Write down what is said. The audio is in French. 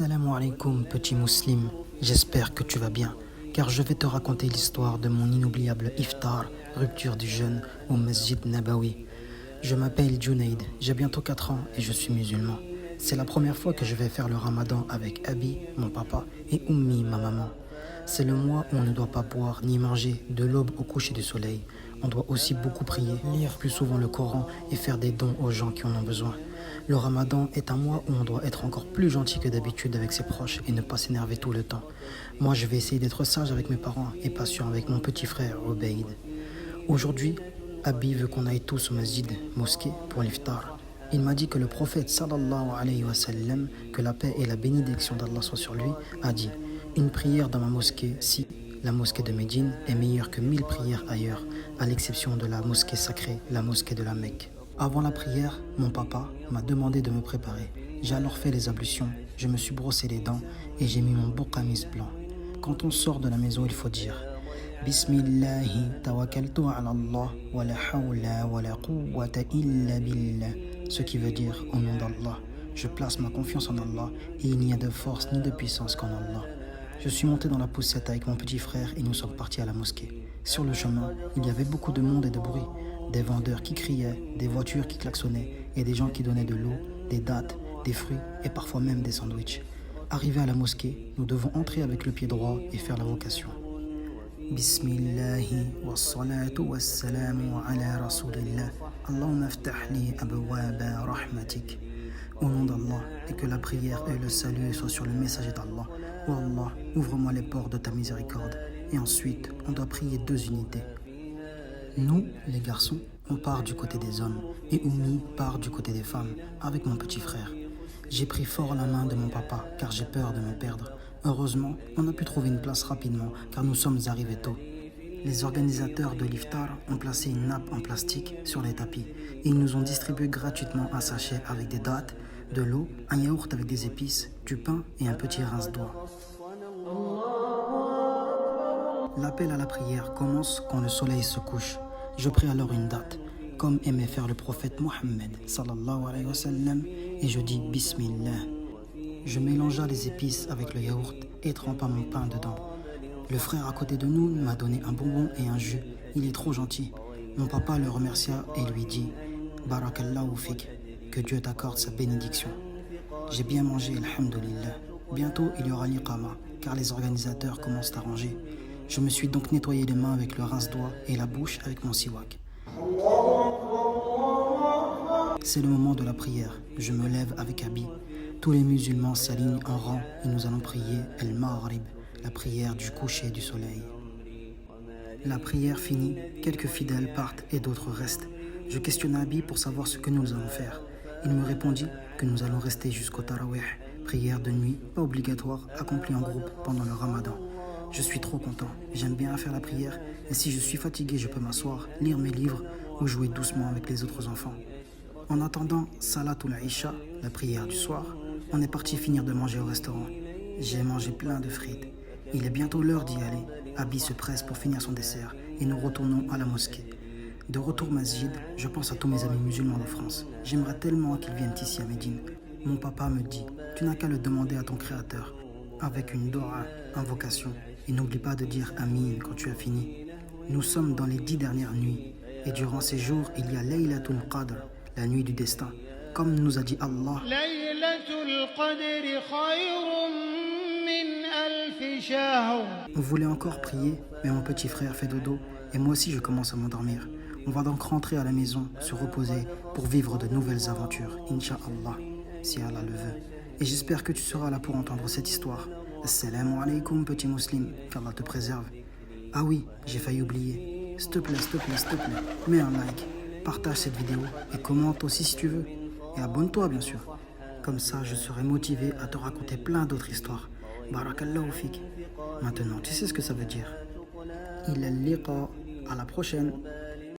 Assalamu alaikum petit musulman, j'espère que tu vas bien, car je vais te raconter l'histoire de mon inoubliable iftar, rupture du jeûne au Masjid Nabawi. Je m'appelle Junaid, j'ai bientôt 4 ans et je suis musulman. C'est la première fois que je vais faire le ramadan avec Abi, mon papa, et Ummi, ma maman. C'est le mois où on ne doit pas boire ni manger de l'aube au coucher du soleil. On doit aussi beaucoup prier, lire plus souvent le Coran et faire des dons aux gens qui en ont besoin. Le ramadan est un mois où on doit être encore plus gentil que d'habitude avec ses proches et ne pas s'énerver tout le temps. Moi, je vais essayer d'être sage avec mes parents et patient avec mon petit frère Obeid. Aujourd'hui, Abi veut qu'on aille tous au masjid, mosquée, pour l'iftar. Il m'a dit que le prophète sallallahu alayhi wa sallam, que la paix et la bénédiction d'Allah soient sur lui, a dit « Une prière dans ma mosquée, si la mosquée de Médine est meilleure que 1000 prières ailleurs, à l'exception de la mosquée sacrée, la mosquée de la Mecque. » Avant la prière, mon papa m'a demandé de me préparer. J'ai alors fait les ablutions, je me suis brossé les dents et j'ai mis mon beau camis blanc. Quand on sort de la maison, il faut dire Bismillahi tawakkaltu ala Allah wa la hawla wa la quwwata illa billah. Ce qui veut dire au nom d'Allah, je place ma confiance en Allah et il n'y a de force ni de puissance qu'en Allah. Je suis monté dans la poussette avec mon petit frère et nous sommes partis à la mosquée. Sur le chemin, il y avait beaucoup de monde et de bruit. Des vendeurs qui criaient, des voitures qui klaxonnaient et des gens qui donnaient de l'eau, des dattes, des fruits et parfois même des sandwichs. Arrivés à la mosquée, nous devons entrer avec le pied droit et faire la vocation. Bismillahi wa salatu wa salamu ala rasulillah. Allahumma aftah li abwaba rahmatik. Au nom d'Allah, et que la prière et le salut soient sur le messager d'Allah. Oh Allah, ouvre-moi les portes de ta miséricorde. Et ensuite, on doit prier 2 unités. Nous, les garçons, on part du côté des hommes et Oumi part du côté des femmes avec mon petit frère. J'ai pris fort la main de mon papa car j'ai peur de me perdre. Heureusement, on a pu trouver une place rapidement car nous sommes arrivés tôt. Les organisateurs de l'iftar ont placé une nappe en plastique sur les tapis et ils nous ont distribué gratuitement un sachet avec des dattes, de l'eau, un yaourt avec des épices, du pain et un petit rince-doigt. L'appel à la prière commence quand le soleil se couche. Je prie alors une date, comme aimait faire le prophète Mohammed sallallahu alayhi wa sallam, et je dis Bismillah. Je mélangea les épices avec le yaourt et trempa mon pain dedans. Le frère à côté de nous m'a donné un bonbon et un jus. Il est trop gentil. Mon papa le remercia et lui dit Barakallahu fik, que Dieu t'accorde sa bénédiction. J'ai bien mangé, alhamdulillah. Bientôt il y aura l'iqama, car les organisateurs commencent à ranger. Je me suis donc nettoyé les mains avec le rince-doigt et la bouche avec mon siwak. C'est le moment de la prière. Je me lève avec Abi. Tous les musulmans s'alignent en rang et nous allons prier El-Maghrib, la prière du coucher du soleil. La prière finie, quelques fidèles partent et d'autres restent. Je questionne Abi pour savoir ce que nous allons faire. Il me répondit que nous allons rester jusqu'au Tarawih, prière de nuit, pas obligatoire, accomplie en groupe pendant le Ramadan. Je suis trop content, j'aime bien faire la prière et si je suis fatigué, je peux m'asseoir, lire mes livres ou jouer doucement avec les autres enfants. En attendant Salatul Isha, la prière du soir, on est parti finir de manger au restaurant. J'ai mangé plein de frites. Il est bientôt l'heure d'y aller. Abi se presse pour finir son dessert et nous retournons à la mosquée. De retour au masjid, je pense à tous mes amis musulmans de France. J'aimerais tellement qu'ils viennent ici à Médine. Mon papa me dit, tu n'as qu'à le demander à ton créateur, avec une dua, invocation. Et n'oublie pas de dire Amin quand tu as fini. Nous sommes dans les 10 dernières nuits. Et durant ces jours, il y a Laylatul Qadr, la nuit du destin. Comme nous a dit Allah, on voulait encore prier, mais mon petit frère fait dodo et moi aussi je commence à m'endormir. On va donc rentrer à la maison, se reposer pour vivre de nouvelles aventures, Inch'Allah, si Allah le veut. Et j'espère que tu seras là pour entendre cette histoire. Assalamu alaikum petit musulman, qu'Allah te préserve. Ah oui, j'ai failli oublier. S'il te plaît, mets un like, partage cette vidéo et commente aussi si tu veux. Et abonne-toi bien sûr. Comme ça, je serai motivé à te raconter plein d'autres histoires. Barakallahu fik. Maintenant, tu sais ce que ça veut dire. Il est liqa. À la prochaine.